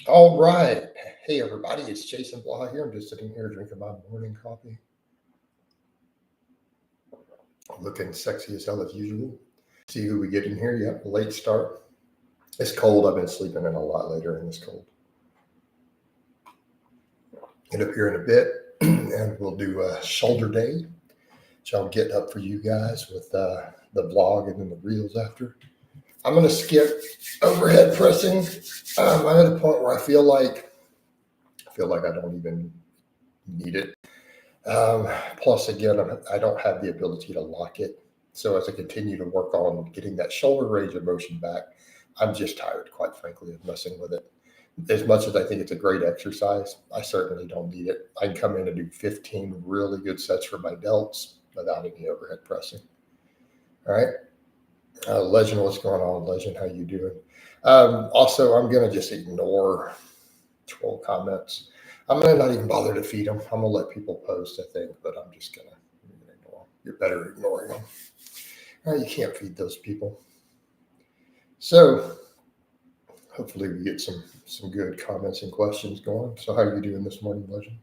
All right. Hey, everybody. It's Jason Blaha here. I'm just sitting here drinking my morning coffee, looking sexy as hell as usual. See who we get in here. Yep, late start. It's cold. I've been sleeping in a lot later in this cold. Get up here in a bit, and we'll do a shoulder day, which I'll get up for you guys with the vlog and then the reels after. I'm going to skip overhead pressing. I'm at a point where I feel like I don't even need it. Plus, again, I don't have the ability to lock it. So as I continue to work on getting that shoulder range of motion back, I'm just tired, quite frankly, of messing with it. As much as I think it's a great exercise, I certainly don't need it. I can come in and do 15 really good sets for my delts without any overhead pressing. All right. Legend, what's going on? Legend, how you doing? Also, I'm going to just ignore troll comments. I'm going to not even bother to feed them. I'm going to let people post, I think, but I'm just going to ignore them. You're better ignoring them. You can't feed those people. So hopefully we get some good comments and questions going. So how are you doing this morning, Legend?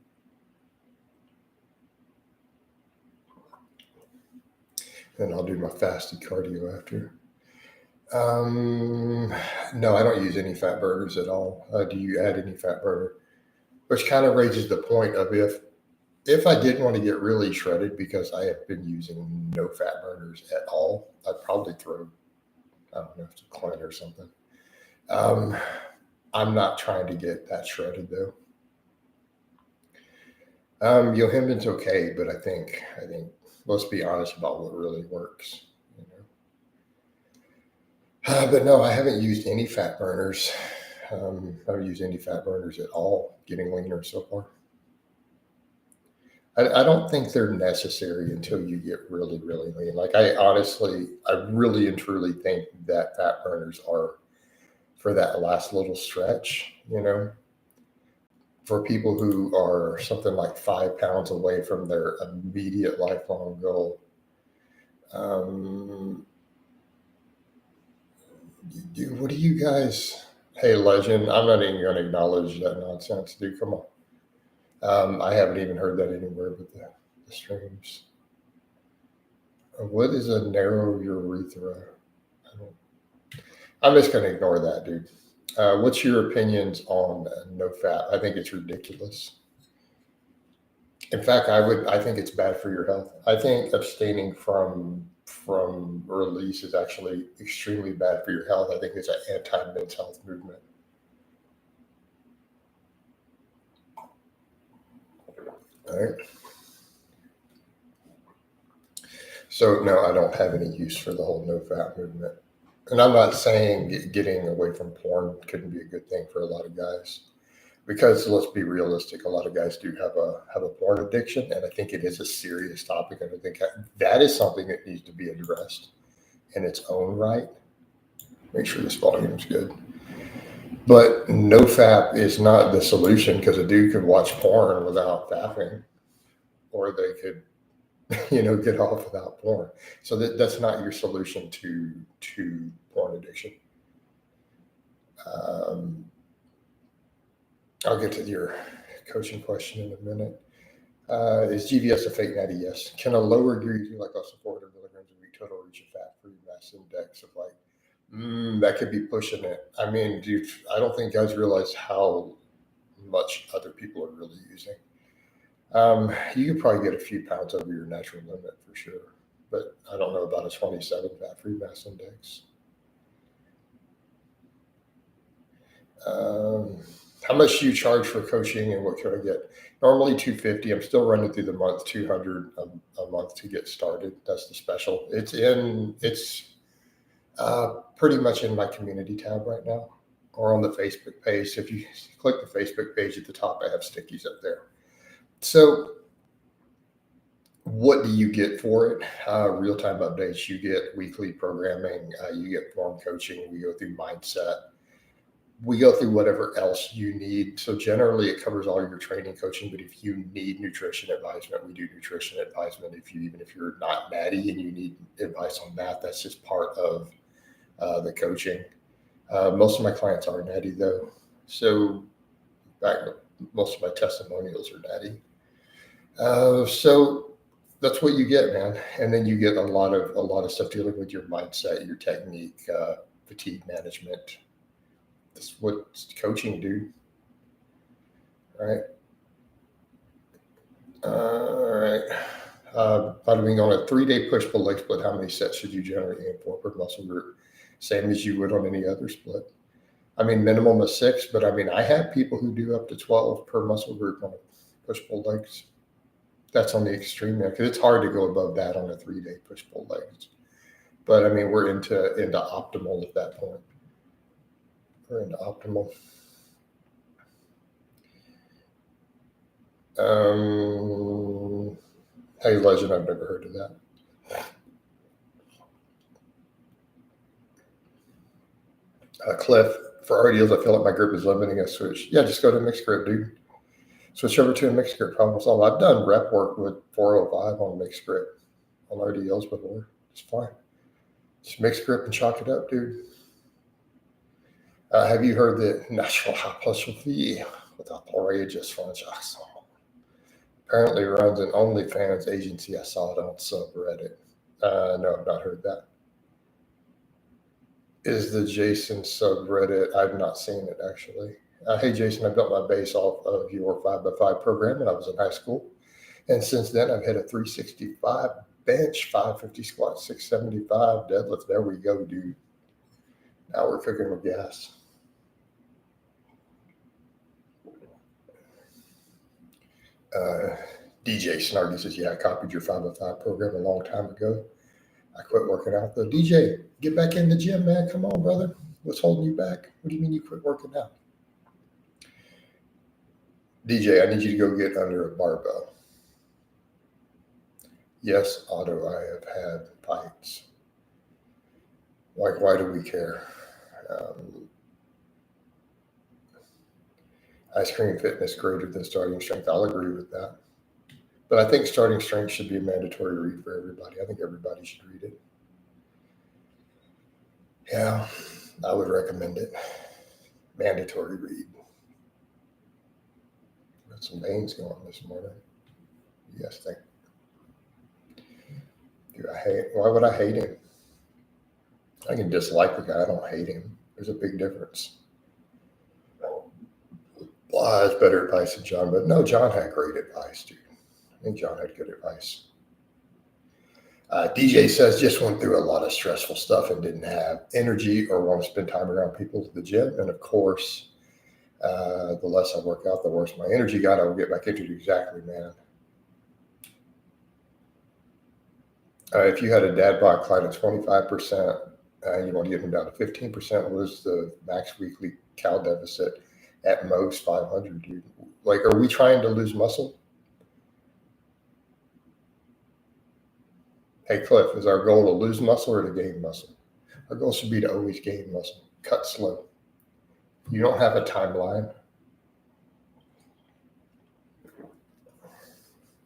And I'll do my fasted cardio after. No, I don't use any fat burners at all. Do you add any fat burner? Which kind of raises the point of if I did want to get really shredded, because I have been using no fat burners at all, I'd probably throw, I don't know, a Tren or something. I'm not trying to get that shredded though. Yohimbin's okay, but I think let's be honest about what really works. But no, I haven't used any fat burners. I haven't used any fat burners at all, getting leaner so far. I don't think they're necessary until you get really, really lean. Like I really and truly think that fat burners are for that last little stretch, for people who are something like 5 pounds away from their immediate lifelong goal. What do you guys? Hey, Legend, I'm not even going to acknowledge that nonsense, dude. Come on. I haven't even heard that anywhere but the streams. What is a narrow urethra? I'm just going to ignore that, dude. What's your opinions on NoFap? I think it's ridiculous. In fact, I think it's bad for your health. I think abstaining from release is actually extremely bad for your health. I think it's an anti-men's health movement. All right. So no, I don't have any use for the whole NoFap movement. And I'm not saying getting away from porn couldn't be a good thing for a lot of guys, because let's be realistic, a lot of guys do have a porn addiction, and I think it is a serious topic, and I think that is something that needs to be addressed in its own right. Make sure this volume's good. But NoFap is not the solution, because a dude could watch porn without fapping, or they could get off without porn. So that's not your solution to porn addiction. I'll get to your coaching question in a minute. Is GVS a fake natty? Yes. Can a lower degree like less than 400 milligrams a week total reach a fat-free mass index of that could be pushing it. I mean, dude, I don't think guys realize how much other people are really using. You could probably get a few pounds over your natural limit for sure, but I don't know about a 27 fat-free mass index. How much do you charge for coaching, and what can I get? Normally $250. I'm still running through the month, $200 a month to get started. That's the special. It's pretty much in my community tab right now, or on the Facebook page. If you click the Facebook page at the top, I have stickies up there. So what do you get for it? Real-time updates. You get weekly programming. You get form coaching. We go through mindset. We go through whatever else you need. So generally it covers all your training, coaching, but if you need nutrition advisement, we do nutrition advisement. Even if you're not natty and you need advice on that, that's just part of the coaching. Most of my clients are natty though. So back, most of my testimonials are daddy. So that's what you get, man. And then you get a lot of stuff dealing with your mindset, your technique, fatigue management. That's what coaching do, right? All right. Being on a 3-day push-pull leg split, how many sets should you generally aim for per muscle group? Same as you would on any other split. I mean, minimum of 6, but I mean, I have people who do up to 12 per muscle group on push-pull legs. That's on the extreme there, because it's hard to go above that on a 3-day push-pull legs. But I mean, we're into optimal at that point. We're into optimal. Hey, Legend, I've never heard of that. Cliff, for RDLs, I feel like my group is limiting a switch. Yeah, just go to mixed grip, dude. Switch over to a mixed grip, problem solved. I've done rep work with 405 on mixed grip on RDLs before. It's fine. Just mixed grip and chalk it up, dude. Have you heard the natural hypertrophy without outrageous franchise? Apparently runs an OnlyFans agency. I saw it on subreddit. No, I've not heard that. Is the Jason subreddit? I've not seen it actually. Hey Jason, I built my base off of your 5x5 program when I was in high school. And since then I've had a 365 bench, 550 squat, 675 deadlift. There we go, dude. Now we're cooking with gas. DJ Snarky says, yeah, I copied your 5x5 program a long time ago. I quit working out though. DJ, get back in the gym, man. Come on, brother. What's holding you back? What do you mean you quit working out? DJ, I need you to go get under a barbell. Yes, Otto, I have had fights. Like, why do we care? Ice cream fitness greater than starting strength. I'll agree with that. But I think starting strength should be a mandatory read for everybody. I think everybody should read it. Yeah, I would recommend it. Mandatory read. Got some veins going this morning. You guys think? Why would I hate him? I can dislike the guy. I don't hate him. There's a big difference. Blaha has better advice than John, but no, John had great advice, dude. I think John had good advice. DJ says, just went through a lot of stressful stuff and didn't have energy or want to spend time around people at the gym. And of course, the less I work out, the worse my energy got. I will get back into it. Exactly, man. If you had a dad bod client of 25%, you want to get them down to 15%, was the max weekly cal deficit at most 500, dude. Like, are we trying to lose muscle? Hey, Cliff, is our goal to lose muscle or to gain muscle? Our goal should be to always gain muscle. Cut slow. You don't have a timeline.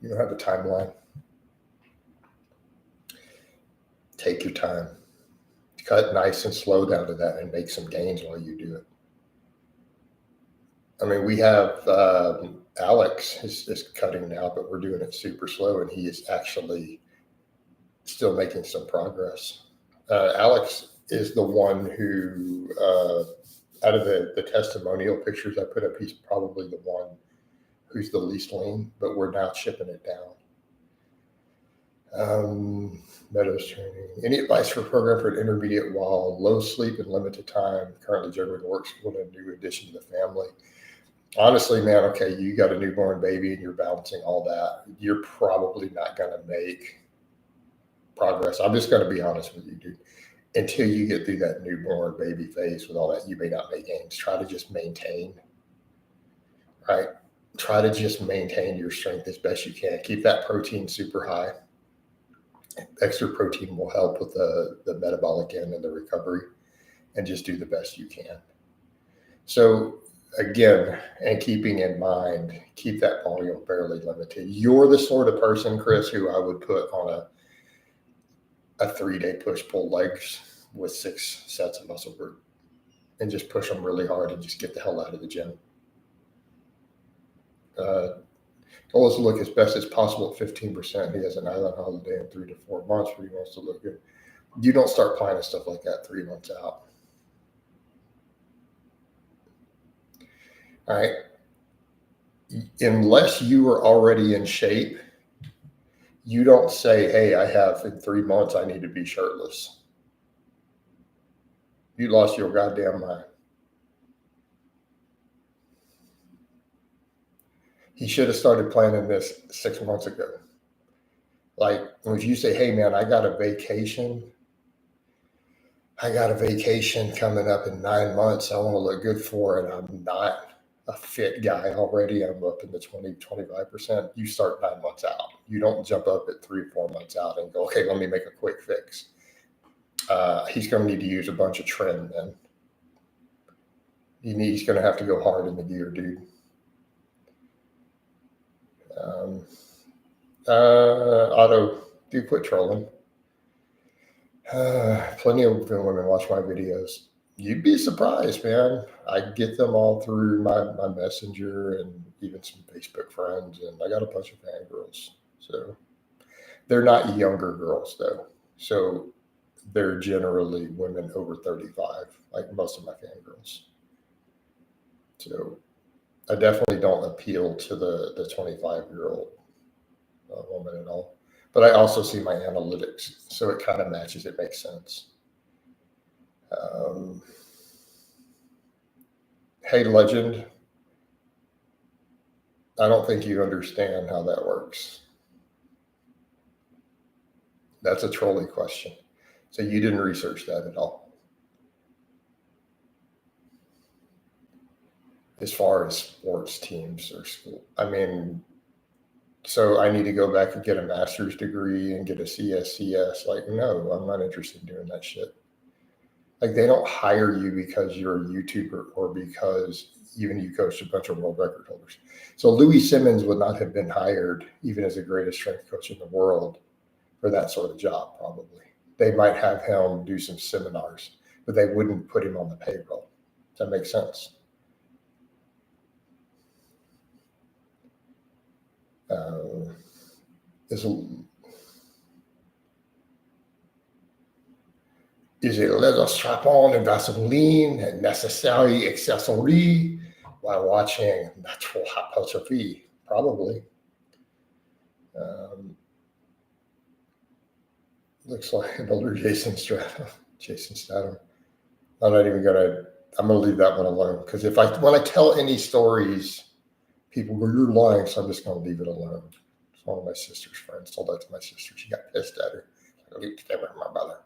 You don't have a timeline. Take your time. Cut nice and slow down to that and make some gains while you do it. I mean, we have Alex is cutting now, but we're doing it super slow, and he is actually still making some progress. Alex is the one who, out of the testimonial pictures I put up, he's probably the one who's the least lean, but we're now chipping it down. Meadows training. Any advice for a program for an intermediate while low sleep and limited time? Currently juggling work, school, and a new addition to the family. Honestly, man, okay, you got a newborn baby and you're balancing all that. You're probably not going to make progress. I'm just going to be honest with you, dude. Until you get through that newborn baby phase with all that, you may not make gains. Try to just maintain, right? Try to just maintain your strength as best you can. Keep that protein super high. Extra protein will help with the metabolic end and the recovery, and just do the best you can. So again, and keeping in mind, keep that volume fairly limited. You're the sort of person, Chris, who I would put on a 3-day push-pull legs with 6 sets of muscle group. and just push them really hard and just get the hell out of the gym. Goal is to look as best as possible at 15%. He has an island holiday in 3 to 4 months where he wants to look good. You don't start planning stuff like that 3 months out. All right. Unless you are already in shape, you don't say, hey, I have in 3 months, I need to be shirtless. You lost your goddamn mind. He should have started planning this 6 months ago. Like, if you say, hey, man, I got a vacation coming up in 9 months. I want to look good for it. I'm not a fit guy already. I'm up in the 20, 25%. You start 9 months out. You don't jump up at 3, 4 months out and go, okay, let me make a quick fix. He's going to need to use a bunch of Tren then. He's going to have to go hard in the gear, dude. Otto, do quit trolling. Plenty of women watch my videos. You'd be surprised, man. I get them all through my messenger and even some Facebook friends, and I got a bunch of fangirls. So they're not younger girls though. So they're generally women over 35, like most of my fangirls. So I definitely don't appeal to the 25-year-old woman at all. But I also see my analytics, so it kind of matches. It makes sense. Hey, legend. I don't think you understand how that works. That's a trolley question. So you didn't research that at all. As far as sports teams or school. I mean, so I need to go back and get a master's degree and get a CSCS. Like, no, I'm not interested in doing that shit. Like, they don't hire you because you're a YouTuber or because even you coached a bunch of world record holders. So Louis Simmons would not have been hired even as the greatest strength coach in the world for that sort of job, probably. They might have him do some seminars, but they wouldn't put him on the payroll. Does that make sense? Is a leather strap-on and Vaseline a necessary accessory while watching natural hypertrophy? Probably. Looks like an older Jason Statham. I'm going to leave that one alone because when I tell any stories, people go, you're lying, so I'm just going to leave it alone. It's one of my sister's friends told that to my sister. She got pissed at her. I leave it with my brother.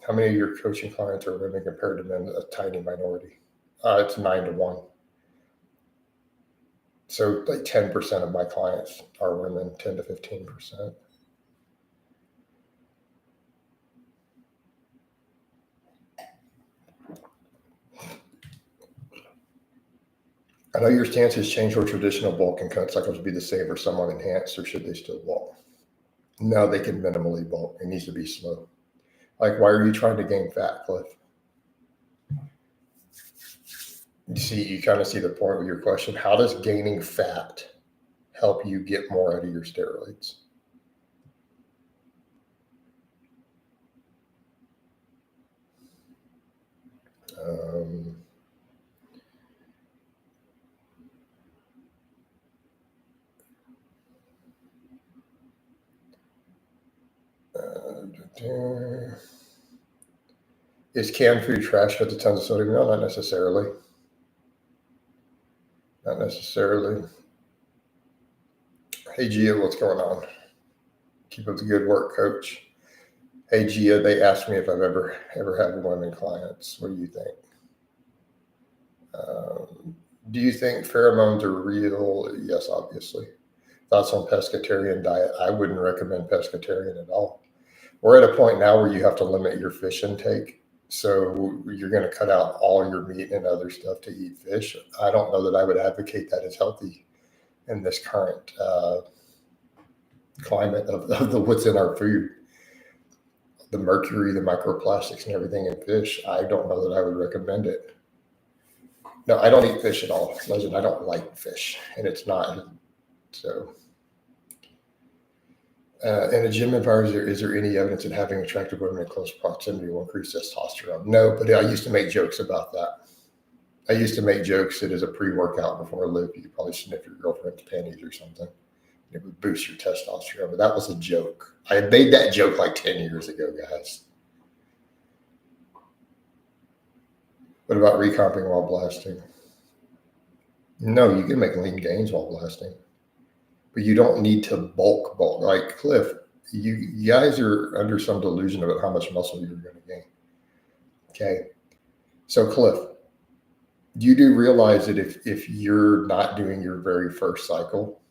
How many of your coaching clients are women compared to men? A tiny minority. It's 9 to 1. So like 10% of my clients are women, 10 to 15%. I know your stance has changed where traditional bulk and cut cycles be the same or somewhat enhanced, or should they still bulk? No, they can minimally bulk. It needs to be slow. Like, why are you trying to gain fat, Cliff? You kind of see the point with your question. How does gaining fat help you get more out of your steroids? Is canned food trash with the tons of sodium? No, not necessarily. Not necessarily. Hey, Gia, what's going on? Keep up the good work, coach. Hey, Gia, they asked me if I've ever had women clients. What do you think? Do you think pheromones are real? Yes, obviously. Thoughts on pescatarian diet? I wouldn't recommend pescatarian at all. We're at a point now where you have to limit your fish intake. So you're going to cut out all your meat and other stuff to eat fish. I don't know that I would advocate that as healthy in this current climate of what's in our food. the mercury, the microplastics and everything in fish, I don't know that I would recommend it. No, I don't eat fish at all. Legend, I don't like fish, and it's not. So, in a gym environment, is there any evidence that having attractive women in close proximity will increase testosterone? No, but I used to make jokes about that. I used to make jokes that as a pre-workout before a lift, you could probably sniff your girlfriend's panties or something. It would boost your testosterone, but that was a joke. I had made that joke like 10 years ago, guys. What about recomping while blasting? No, you can make lean gains while blasting, but you don't need to bulk. Like Cliff, you guys are under some delusion about how much muscle you're going to gain. Okay. So Cliff, you do realize that if you're not doing your very first cycle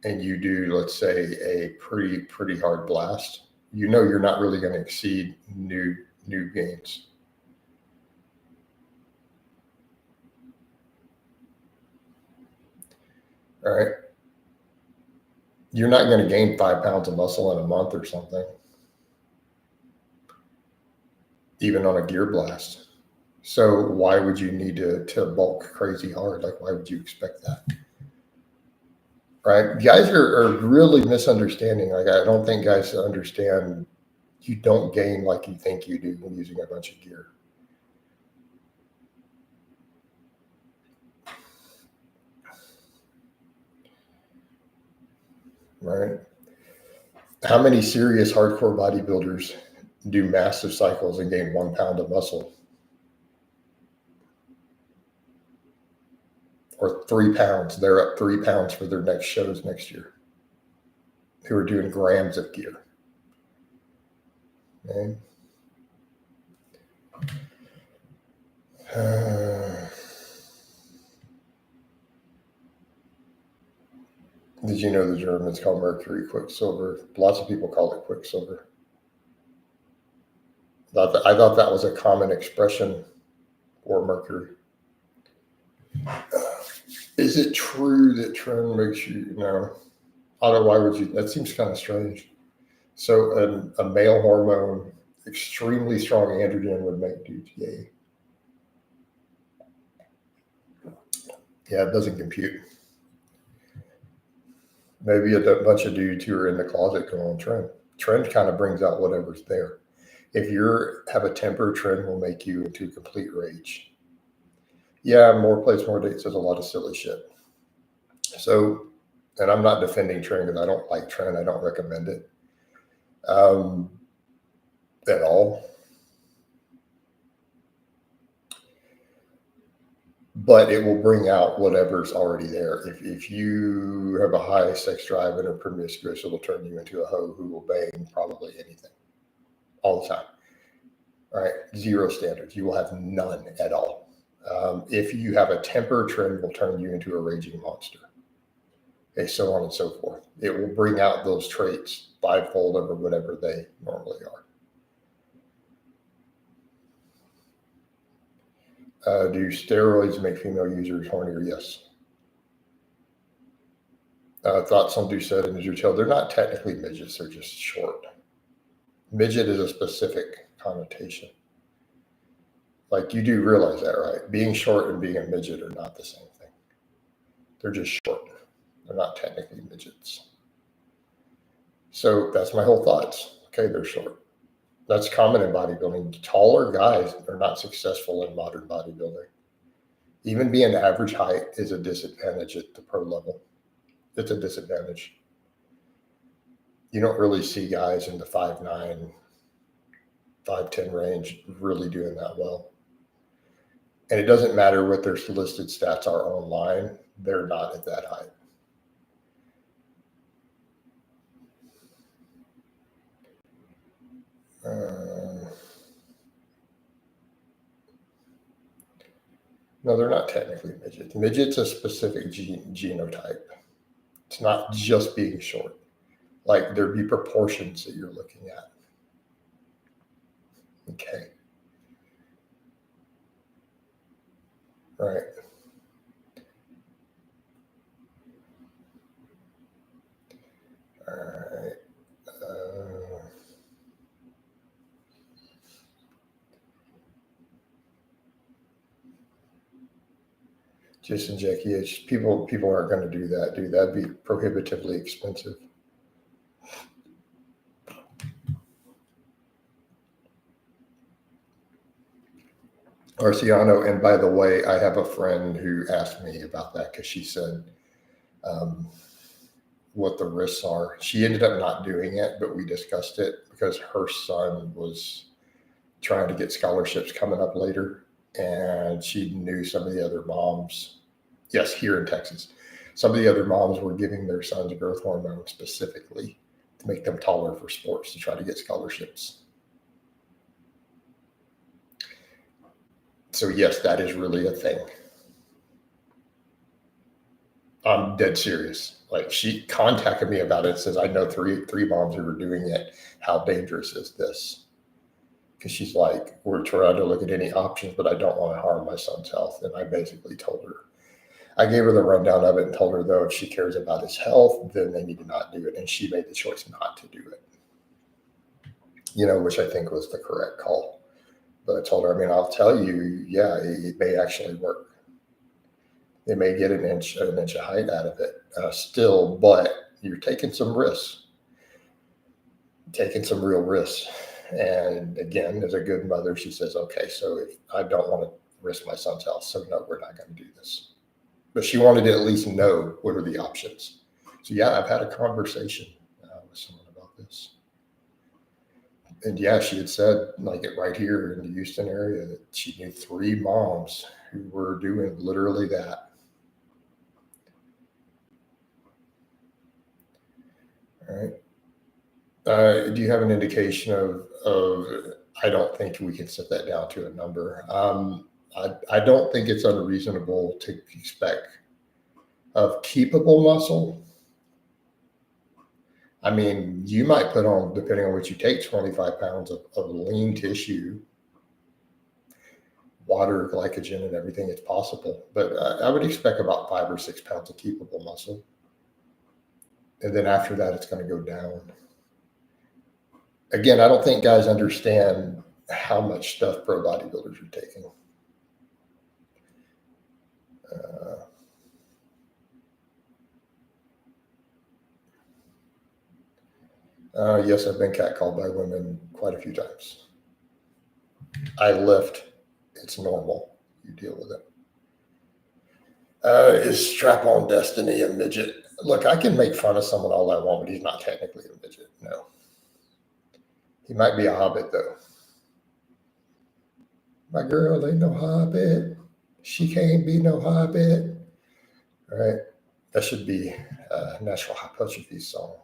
and you do, let's say, a pretty hard blast, you know you're not really going to exceed new gains. All right. You're not going to gain 5 pounds of muscle in a month or something, even on a gear blast. So why would you need to bulk crazy hard? Like, why would you expect that? Right? Guys are really misunderstanding. Like, I don't think guys understand you don't gain like you think you do when using a bunch of gear. Right? How many serious hardcore bodybuilders do massive cycles and gain 1 pound of muscle? Or 3 pounds. They're up 3 pounds for their next shows next year. Who are doing grams of gear. Okay. Did you know the Germans call mercury quicksilver? Lots of people call it quicksilver. I thought that was a common expression for mercury. Is it true that Tren makes you, Otto, why would you? That seems kind of strange. So a male hormone, extremely strong androgen would make dudes gay. Yeah, it doesn't compute. Maybe a bunch of dudes who are in the closet go on Tren. Tren kind of brings out whatever's there. If you have a temper, Tren will make you into complete rage. Yeah, more plays, more dates is a lot of silly shit. So, and I'm not defending Tren because I don't like Tren. I don't recommend it at all. But it will bring out whatever's already there. If you have a high sex drive and are promiscuous, it'll turn you into a hoe who will bang probably anything all the time. All right, zero standards. You will have none at all. If you have a temper, Tren will turn you into a raging monster. Okay, so on and so forth. It will bring out those traits fivefold over whatever they normally are. Do steroids make female users hornier? Yes. Thoughts on Doucette and Duchel? They're not technically midgets, they're just short. Midget is a specific connotation. Like, you do realize that, right? Being short and being a midget are not the same thing. They're just short. They're not technically midgets. So that's my whole thoughts. Okay, they're short. That's common in bodybuilding. Taller guys are not successful in modern bodybuilding. Even being average height is a disadvantage at the pro level. It's a disadvantage. You don't really see guys in the 5'9", 5'10" range really doing that well. And it doesn't matter what their listed stats are online. They're not at that height. No, they're not technically midgets. Midget's a specific genotype. It's not just being short. Like, there'd be proportions that you're looking at. Okay. Right. All right. Just inject EH. People aren't going to do that, dude. That'd be prohibitively expensive. Arciano, and by the way, I have a friend who asked me about that because she said what the risks are. She ended up not doing it, but we discussed it because her son was trying to get scholarships coming up later, and she knew some of the other moms. Yes, here in Texas, some of the other moms were giving their sons growth hormone specifically to make them taller for sports to try to get scholarships. So yes, that is really a thing. I'm dead serious. Like, she contacted me about it and says, I know three moms who are doing it. How dangerous is this? Because she's like, we're trying to look at any options, but I don't want to harm my son's health. And I basically told her, I gave her the rundown of it and told her, though, if she cares about his health, then they need to not do it. And she made the choice not to do it, which I think was the correct call. But I told her, I'll tell you, yeah, it may actually work. They may get an inch of height out of it still, but you're taking some risks, taking some real risks. And again, as a good mother, she says, okay, so if I don't want to risk my son's health, so no, we're not going to do this. But she wanted to at least know what are the options. So yeah, I've had a conversation with someone about this. And yeah, she had said, like, it right here in the Houston area, that she knew 3 moms who were doing literally that. All right. Do you have an indication of I don't think we can set that down to a number. I don't think it's unreasonable to expect of keepable muscle. You might put on, depending on what you take, 25 pounds of lean tissue, water, glycogen, and everything. It's possible. But I would expect about 5 or 6 pounds of keepable muscle. And then after that, it's going to go down. Again, I don't think guys understand how much stuff pro bodybuilders are taking. Yes, I've been catcalled by women quite a few times. I lift. It's normal. You deal with it. Is Strap-on Destiny a midget? Look, I can make fun of someone all I want, but he's not technically a midget. No. He might be a hobbit, though. My girl ain't no hobbit. She can't be no hobbit. All right. That should be a Natural Hypertrophy song.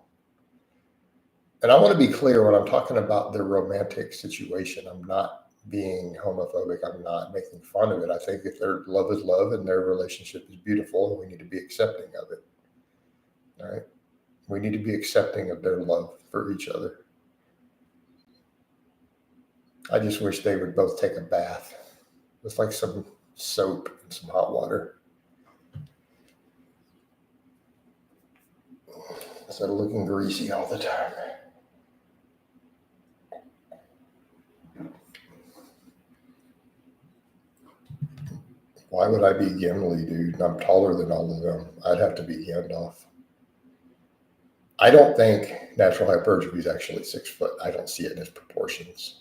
And I want to be clear when I'm talking about the romantic situation. I'm not being homophobic. I'm not making fun of it. I think if their love is love and their relationship is beautiful, we need to be accepting of it. All right. We need to be accepting of their love for each other. I just wish they would both take a bath with like some soap and some hot water, instead of looking greasy all the time. Why would I be Gimli, dude? I'm taller than all of them. I'd have to be Gandalf. I don't think natural hypertrophy is actually 6 foot. I don't see it in its proportions.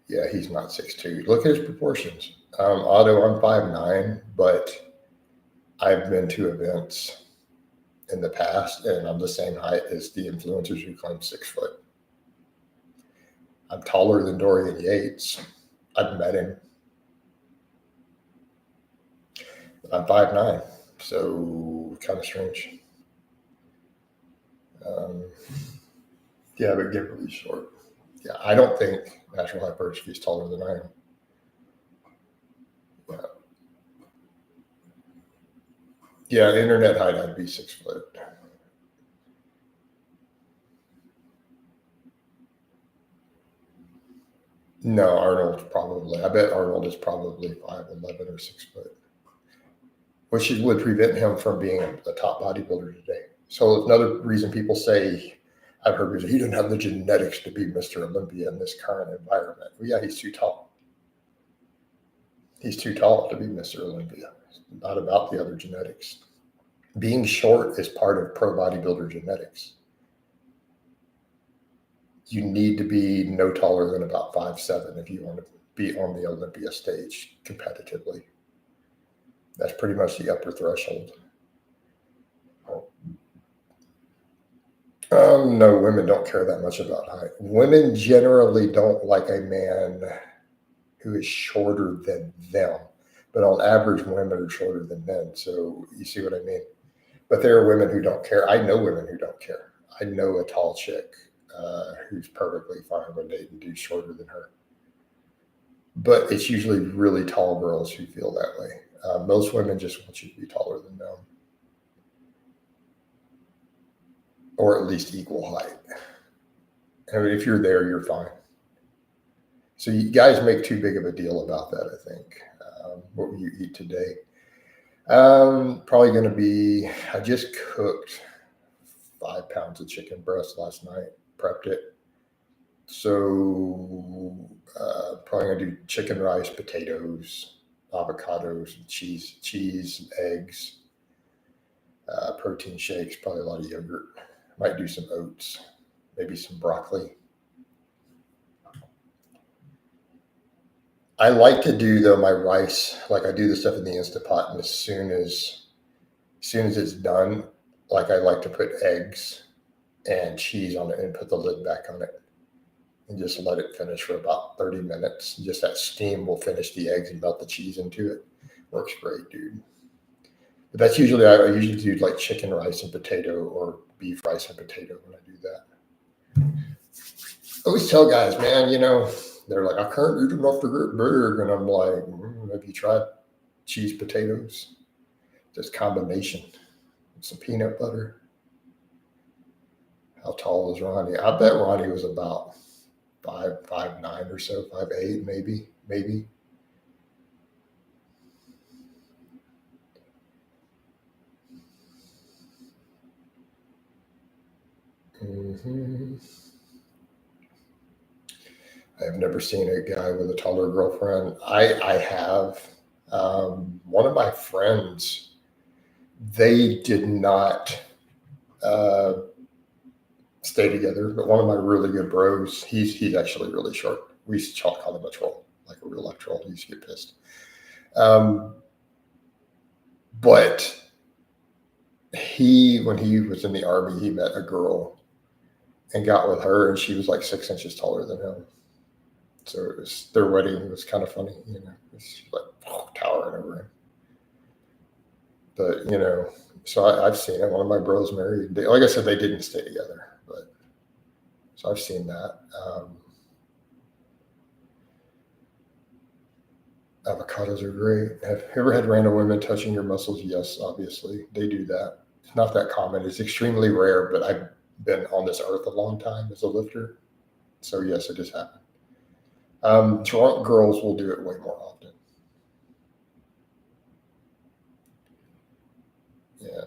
Yeah, he's not 6'2". Look at his proportions. Otto, I'm 5'9", but I've been to events in the past, and I'm the same height as the influencers who claim 6 foot. I'm taller than Dorian Yates. I've met him. I'm 5'9", so kind of strange. Yeah, but get really short. Yeah, I don't think natural hypertrophy is taller than I am. Yeah, internet height, I'd be 6 foot. No, Arnold's probably. I bet Arnold is probably 5'11" or 6 foot, which would prevent him from being a top bodybuilder today. So another reason people say I've heard people say, he didn't have the genetics to be Mr. Olympia in this current environment. Well, yeah, he's too tall. He's too tall to be Mr. Olympia. It's not about the other genetics. Being short is part of pro bodybuilder genetics. You need to be no taller than about 5'7" if you want to be on the Olympia stage competitively. That's pretty much the upper threshold. No, women don't care that much about height. Women generally don't like a man who is shorter than them. But on average, women are shorter than men. So you see what I mean? But there are women who don't care. I know women who don't care. I know a tall chick who's perfectly fine with dating dudes shorter than her. But it's usually really tall girls who feel that way. Most women just want you to be taller than them. Or at least equal height. I mean, if you're there, you're fine. So you guys make too big of a deal about that, I think. What will you eat today? Probably going to be, I just cooked 5 pounds of chicken breast last night, prepped it. So probably going to do chicken rice, potatoes, avocados, cheese, eggs, protein shakes, probably a lot of yogurt. Might do some oats, maybe some broccoli. I like to do though my rice, like I do the stuff in the Instant Pot, and as soon as it's done, like I like to put eggs and cheese on it and put the lid back on it and just let it finish for about 30 minutes. Just that steam will finish the eggs and melt the cheese into it. Works great, dude. But that's usually, I usually do like chicken rice and potato or beef rice and potato when I do that. I always tell guys, man, they're like, I can't eat enough to get big. And I'm like, have you tried cheese potatoes? Just combination with some peanut butter. How tall was Ronnie? I bet Ronnie was about 5'9" or so, 5'8", maybe. Mm-hmm. I've never seen a guy with a taller girlfriend. I have. One of my friends, they did not stay together, but one of my really good bros, he's actually really short. We used to call him a troll, like a real life troll. He used to get pissed. But when he was in the Army, he met a girl and got with her, and she was like 6 inches taller than him. So their wedding was kind of funny, it's like towering over him. But, so I've seen it. One of my bros married. Like I said, they didn't stay together, but so I've seen that. Avocados are great. Have you ever had random women touching your muscles? Yes, obviously. They do that. It's not that common. It's extremely rare, but I've been on this earth a long time as a lifter. So yes, it has happened. Drunk girls will do it way more often. Yeah.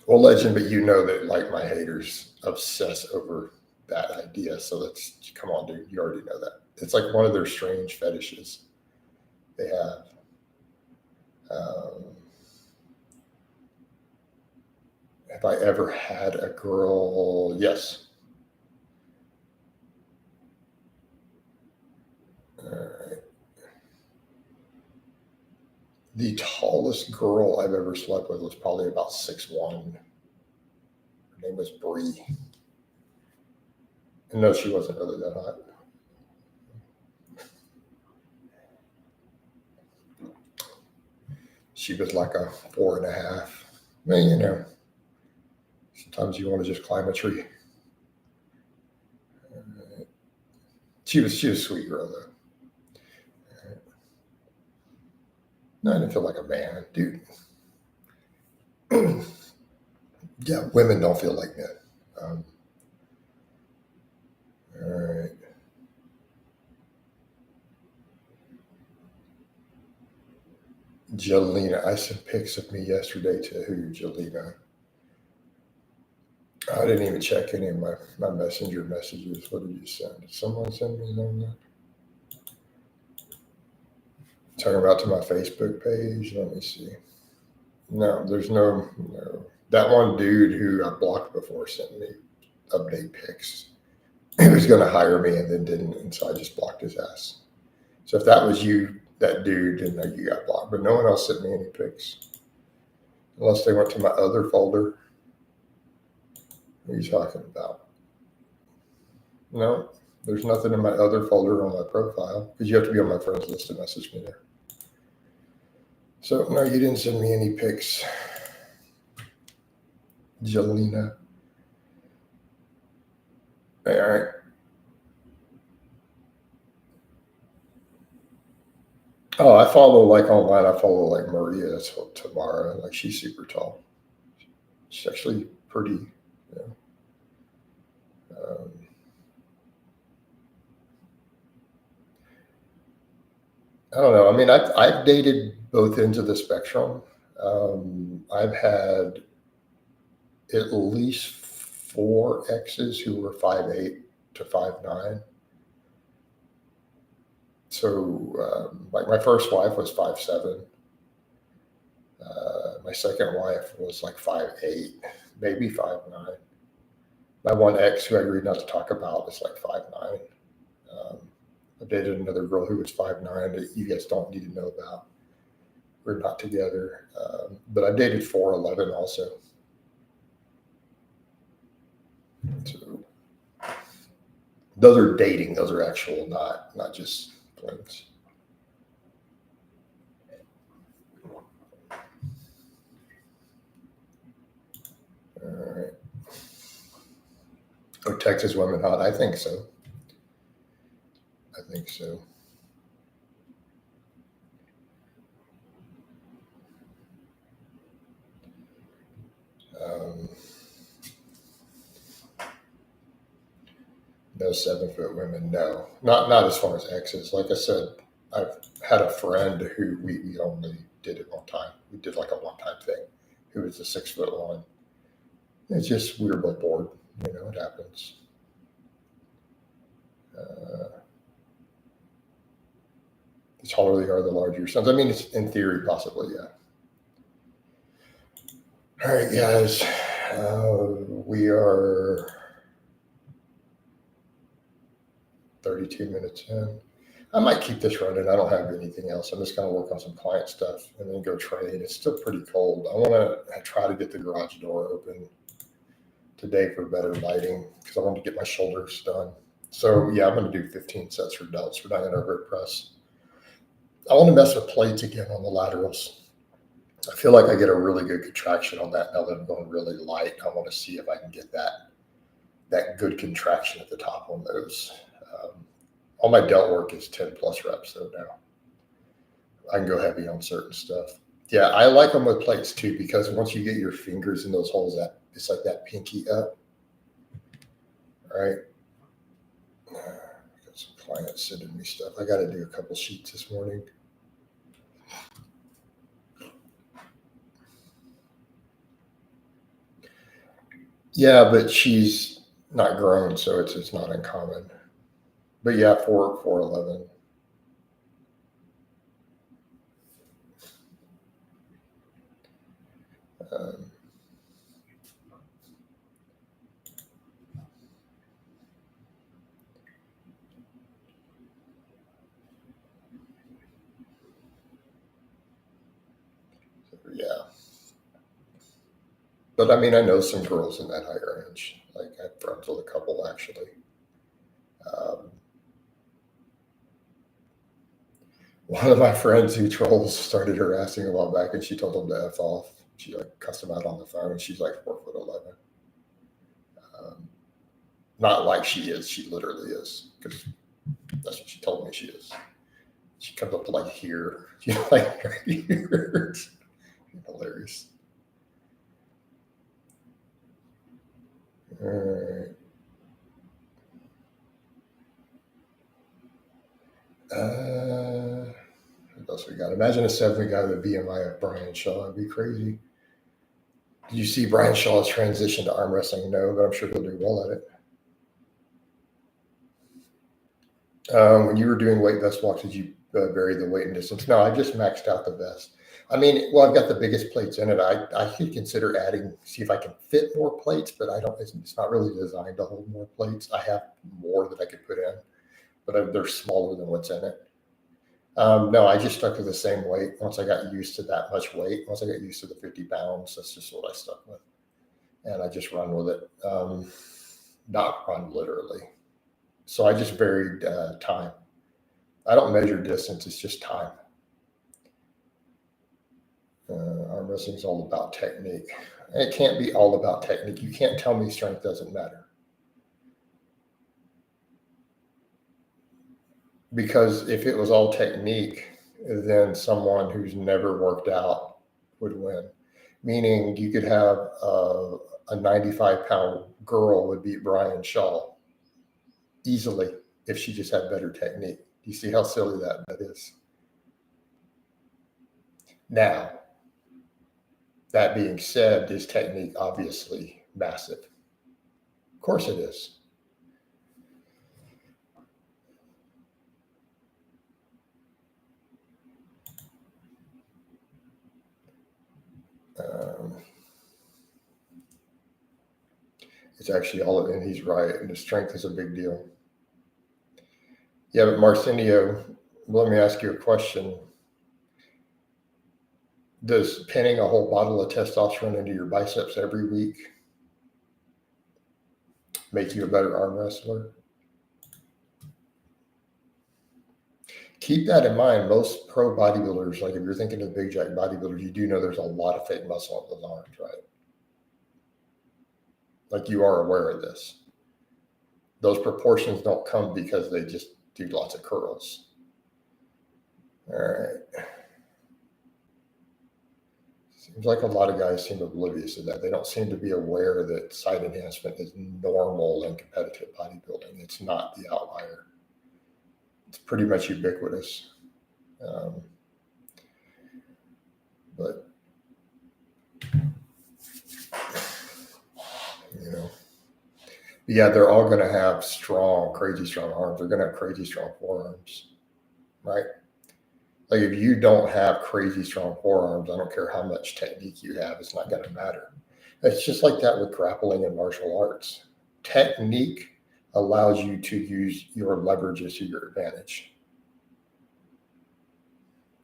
Well, legend, but that like my haters obsess over that idea. So come on, dude. You already know that. It's like one of their strange fetishes they have. Have I ever had a girl? Yes. All right. The tallest girl I've ever slept with was probably about 6'1". Her name was Bree. And no, she wasn't really that hot. She was like a 4.5. Well, sometimes you want to just climb a tree. She was a sweet girl though. No, I didn't feel like a man, dude. Yeah, women don't feel like men. All right. Jelena, I sent pics of me yesterday to who? Jelena. I didn't even check any of my messenger messages. What did you send? Did someone send me something? Talking about to my Facebook page. Let me see. No, there's no. That one dude who I blocked before sent me update pics. He was going to hire me and then didn't, and so I just blocked his ass. So if that was you, that dude, then you got blocked. But no one else sent me any pics, unless they went to my other folder. What are you talking about? No, there's nothing in my other folder on my profile because you have to be on my friends list to message me there. So no, you didn't send me any pics, Jelena. All right. Oh, I follow like online. I follow like Maria Tamara. Like she's super tall. She's actually pretty. You know, I don't know. I mean, I've dated both ends of the spectrum. I've had at least 4 exes who were 5'8" to 5'9". So, like my first wife was 5'7". My second wife was like 5'8", maybe 5'9". My one ex, who I agreed not to talk about, is like 5'9". I dated another girl who was 5'9" that you guys don't need to know about. We're not together, but I dated 4'11" also. So those are dating; those are actual, not just flings. All right. Oh, Texas women hot? I think so. I think so. Um, no 7-foot women. No, not as far as exes. Like I said, I've had a friend who we only did it one time. We did like a one-time thing. Who was a 6'1". It's just we were both bored. You know, it happens. Uh, the taller they are, the larger your sons. I mean, it's in theory possibly, yeah. All right, guys. We are 32 minutes in. I might keep this running. I don't have anything else. I'm just going to work on some client stuff and then go train. It's still pretty cold. I want to try to get the garage door open today for better lighting because I want to get my shoulders done. So, yeah, I'm going to do 15 sets for delts. We're not going to overhead press. I want to mess with plates again on the laterals. I feel like I get a really good contraction on that now that I'm going really light. I want to see if I can get that good contraction at the top on those. All my delt work is 10 plus reps though now. I can go heavy on certain stuff. Yeah, I like them with plates too because once you get your fingers in those holes, that it's like that pinky up. All right. Got some clients sending me stuff. I got to do a couple sheets this morning. Yeah, but she's not grown, so it's not uncommon. But yeah, 4'11". Um, yeah, but I mean, I know some girls in that height range. Like I'm friends with a couple actually. Um, One of my friends who trolls started harassing a while back, and she told him to f off. She like cussed him out on the phone, and she's like 4'11". Um, Not like she is; she literally is, because that's what she told me she is. She comes up to like here, she's like right here. Hilarious. All right. What else we got? Imagine a 7 guy with a BMI of Brian Shaw. It'd be crazy. Did you see Brian Shaw's transition to arm wrestling? No, but I'm sure he'll do well at it. When you were doing weight vest walks, did you vary the weight and distance? No, I just maxed out the vest. I mean, well, I've got the biggest plates in it. I could consider adding, see if I can fit more plates, but I don't. It's not really designed to hold more plates. I have more that I could put in, but they're smaller than what's in it. No, I just stuck to the same weight. Once I got used to that much weight, once I got used to the 50 pounds, that's just what I stuck with. And I just run with it. Not run literally. So I just varied time. I don't measure distance, it's just time. Arm wrestling is all about technique. It can't be all about technique. You can't tell me strength doesn't matter. Because if it was all technique, then someone who's never worked out would win. Meaning you could have a 95-pound girl would beat Brian Shaw easily if she just had better technique. Do you see how silly that is? Now, that being said, is technique obviously massive? Of course it is. It's actually all of it, and he's right. And the strength is a big deal. Yeah, but Marcinio, let me ask you a question. Does pinning a whole bottle of testosterone into your biceps every week make you a better arm wrestler? Keep that in mind. Most pro bodybuilders, like if you're thinking of big jack bodybuilders, you do know there's a lot of fake muscle on those arms, right? Like you are aware of this. Those proportions don't come because they just do lots of curls. All right. Seems like a lot of guys seem oblivious to that. They don't seem to be aware that side enhancement is normal in competitive bodybuilding. It's not the outlier. It's pretty much ubiquitous. But, you know, yeah, they're all going to have strong, crazy strong arms. They're going to have crazy strong forearms, right? Like if you don't have crazy strong forearms, I don't care how much technique you have, it's not going to matter. It's just like that with grappling and martial arts. Technique allows you to use your leverages to your advantage.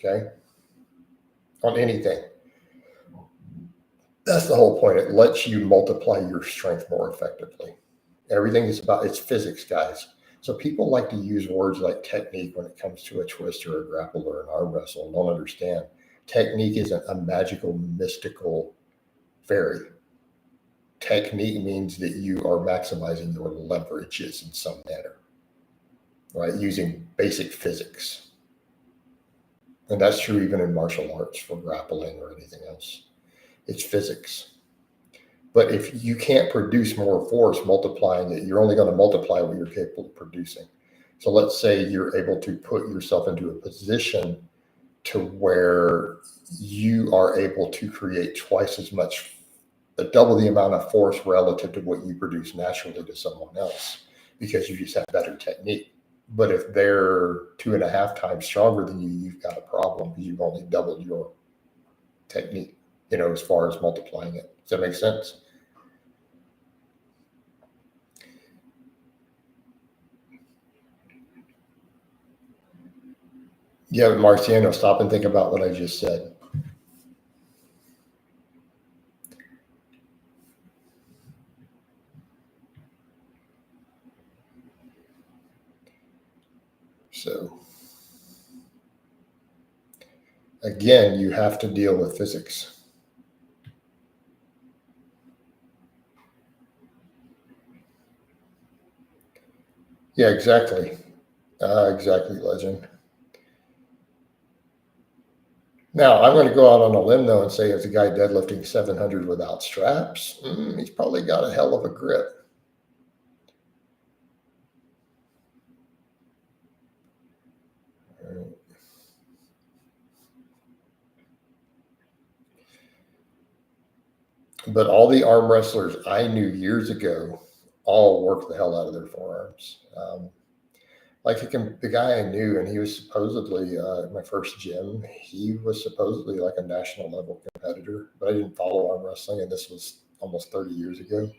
Okay? On anything. That's the whole point. It lets you multiply your strength more effectively. Everything is about, it's physics, guys. So people like to use words like technique when it comes to a twist or a grapple or an arm wrestle and don't understand. Technique isn't a magical, mystical fairy. Technique means that you are maximizing your leverages in some manner, right? Using basic physics. And that's true even in martial arts for grappling or anything else. It's physics. But if you can't produce more force multiplying it, you're only going to multiply what you're capable of producing. So let's say you're able to put yourself into a position to where you are able to create twice as much, double the amount of force relative to what you produce naturally to someone else because you just have better technique. But if they're 2.5 times stronger than you, you've got a problem because you've only doubled your technique, as far as multiplying it. Does that make sense? Yeah, Marciano, stop and think about what I just said. So, again, you have to deal with physics. Yeah, exactly. Exactly, legend. Now, I'm going to go out on a limb, though, and say if the guy deadlifting 700 without straps, he's probably got a hell of a grip. But all the arm wrestlers I knew years ago all worked the hell out of their forearms. Like the guy I knew, and he was supposedly my first gym. He was supposedly like a national level competitor, but I didn't follow arm wrestling, and this was almost 30 years ago.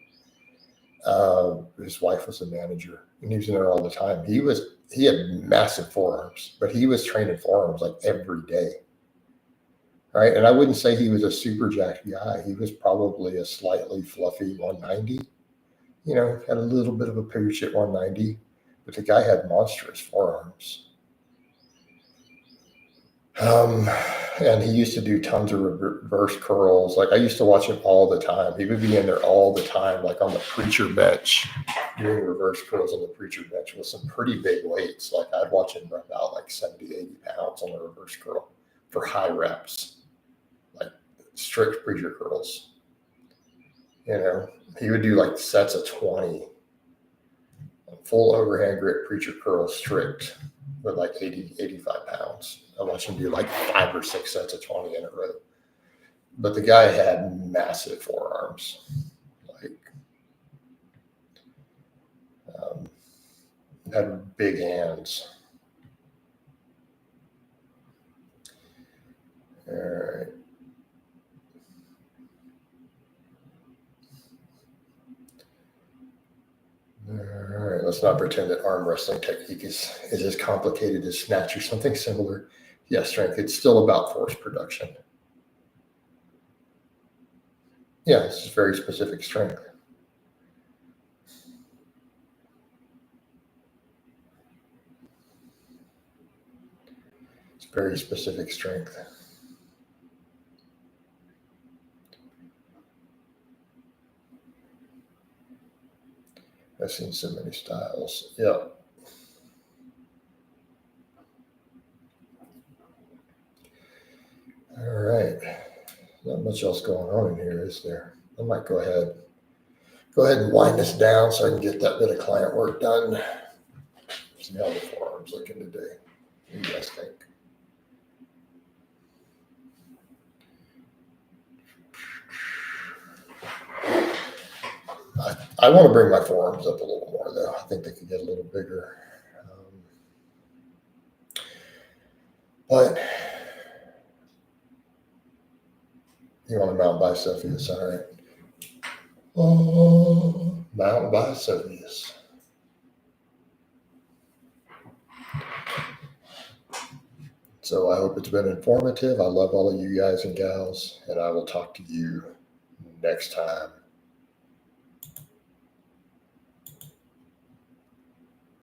His wife was a manager, and he was in there all the time. He had massive forearms, but he was training forearms like every day. Right. And I wouldn't say he was a super jacked guy. He was probably a slightly fluffy 190, had a little bit of a pooch at 190, but the guy had monstrous forearms. And he used to do tons of reverse curls. Like I used to watch him all the time. He would be in there all the time, like on the preacher bench, doing reverse curls on the preacher bench with some pretty big weights. Like I'd watch him rep out like 70, 80 pounds on the reverse curl for high reps, like strict preacher curls. He would do like sets of 20, full overhand grip preacher curl strict with like 80, 85 pounds. I watched him do like 5 or 6 sets of 20 in a row. But the guy had massive forearms. Had big hands. All right. All right, let's not pretend that arm wrestling technique is as complicated as snatch or something similar. Yeah, strength. It's still about force production. Yeah, it's just very specific strength. It's very specific strength. I've seen so many styles. Yeah. All right. Not much else going on in here, is there? I might go ahead and wind this down so I can get that bit of client work done. See how the forearm's looking today. What do you guys think? I want to bring my forearms up a little more, though. I think they could get a little bigger. But you want to mount biceps, all right? Oh, mount biceps. So I hope it's been informative. I love all of you guys and gals, and I will talk to you next time.